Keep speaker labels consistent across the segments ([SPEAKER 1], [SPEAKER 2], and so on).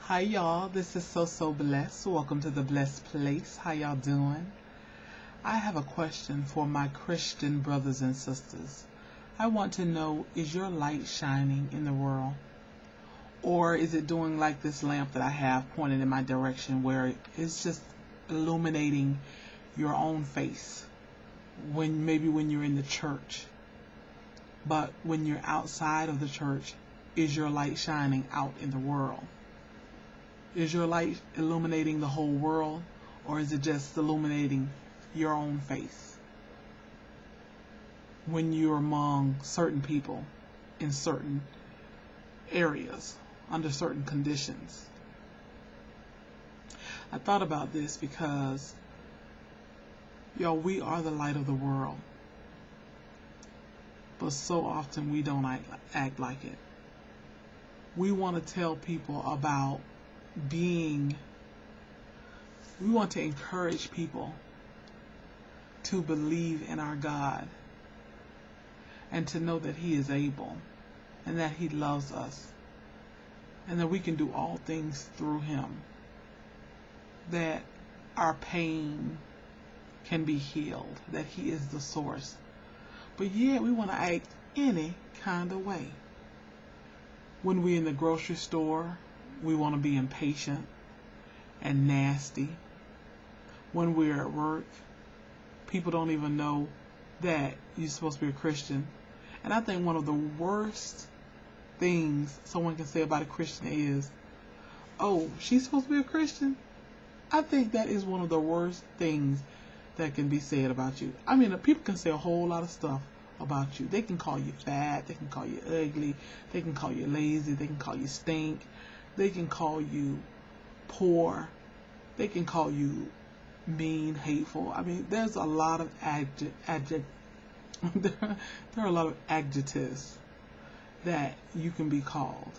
[SPEAKER 1] Hi y'all, this is So Blessed. Welcome to the Blessed Place. How y'all doing? I have a question for my Christian brothers and sisters. I want to know, is your light shining in the world? Or is it doing like this lamp that I have pointed in my direction where it's just illuminating your own face when you're in the church? But when you're outside of the church, is your light shining out in the world? Is your light illuminating the whole world, or is it just illuminating your own face? When you're among certain people in certain areas, under certain conditions. I thought about this because, we are the light of the world. But so often we don't act like it. We want to tell people about we want to encourage people to believe in our God and to know that He is able and that He loves us and that we can do all things through Him, that our pain can be healed, that He is the source. But yet we want to act any kind of way. When we're in the grocery store, we want to be impatient and nasty. When we're at work, people don't even know that you're supposed to be a Christian. And I think one of the worst things someone can say about a Christian is, oh, she's supposed to be a Christian? I think that is one of the worst things that can be said about you. I mean, people can say a whole lot of stuff about you. They can call you fat, they can call you ugly, they can call you lazy, they can call you stink, they can call you poor, they can call you mean, hateful. I mean, there's a lot of there are a lot of adjectives that you can be called.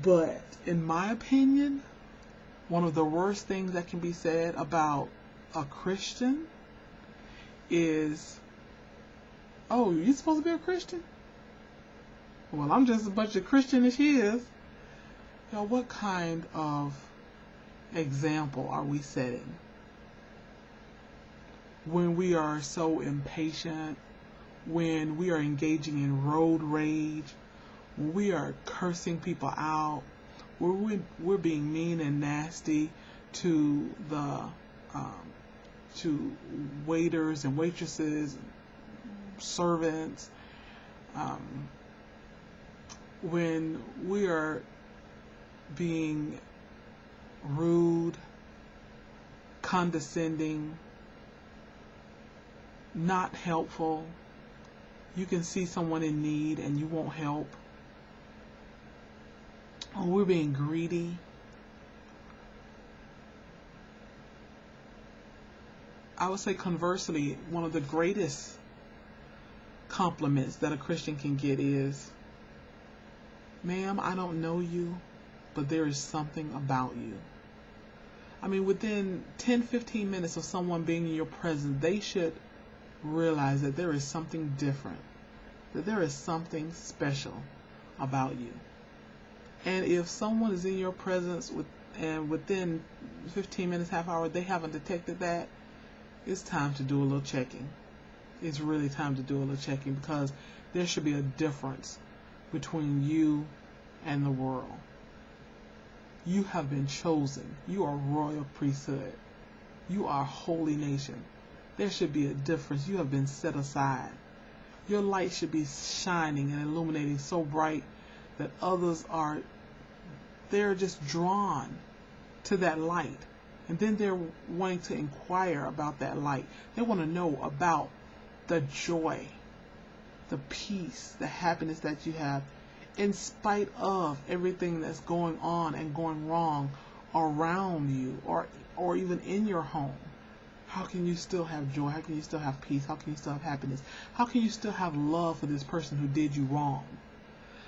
[SPEAKER 1] But in my opinion, one of the worst things that can be said about a Christian is, oh, you supposed to be a Christian? Well, I'm just as much a Christian as she is. What kind of example are we setting when we are so impatient, when we are engaging in road rage, when we are cursing people out, when we're being mean and nasty to to waiters and waitresses, servants, when we are being rude, condescending, not helpful. You can see someone in need and you won't help. Or we're being greedy. I would say conversely, one of the greatest compliments that a Christian can get is, ma'am, I don't know you, but there is something about you. I mean, within 10-15 minutes of someone being in your presence, they should realize that there is something different, that there is something special about you. And if someone is in your presence and within 15 minutes, half hour, they haven't detected that, it's time to do a little checking. It's really time to do a little checking, because there should be a difference between you and the world. You have been chosen. You are royal priesthood. You are a holy nation. There should be a difference. You have been set aside. Your light should be shining and illuminating so bright that they're just drawn to that light. And then they're wanting to inquire about that light. They want to know about the joy, the peace, the happiness that you have, in spite of everything that's going on and going wrong around you, or even in your home. How can you still have joy? How can you still have peace? How can you still have happiness? How can you still have love for this person who did you wrong?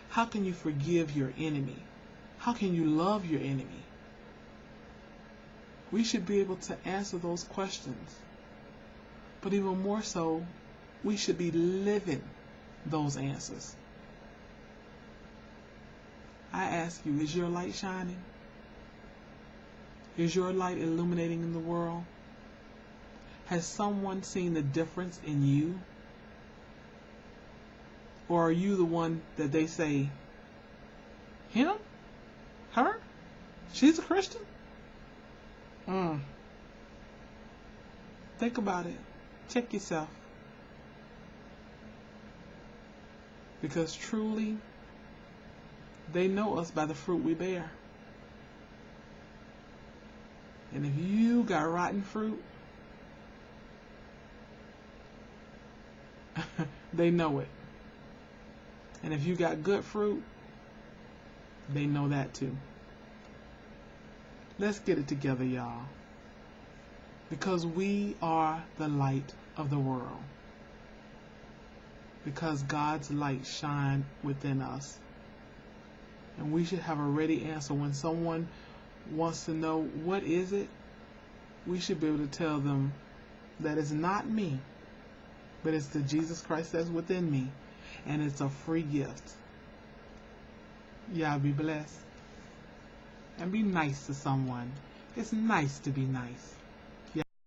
[SPEAKER 1] How can you forgive your enemy? How can you love your enemy? We should be able to answer those questions. But even more so, we should be living those answers. I ask you, is your light shining? Is your light illuminating in the world? Has someone seen the difference in you? Or are you the one that they say, him? Her? She's a Christian? Think about it. Check yourself. Because truly, they know us by the fruit we bear. And if you got rotten fruit, they know it. And if you got good fruit, they know that too. Let's get it together, y'all. Because we are the light of the world. Because God's light shines within us. And we should have a ready answer. When someone wants to know what is it, we should be able to tell them that it's not me, but it's the Jesus Christ that's within me. And it's a free gift. Y'all be blessed. And be nice to someone. It's nice to be nice.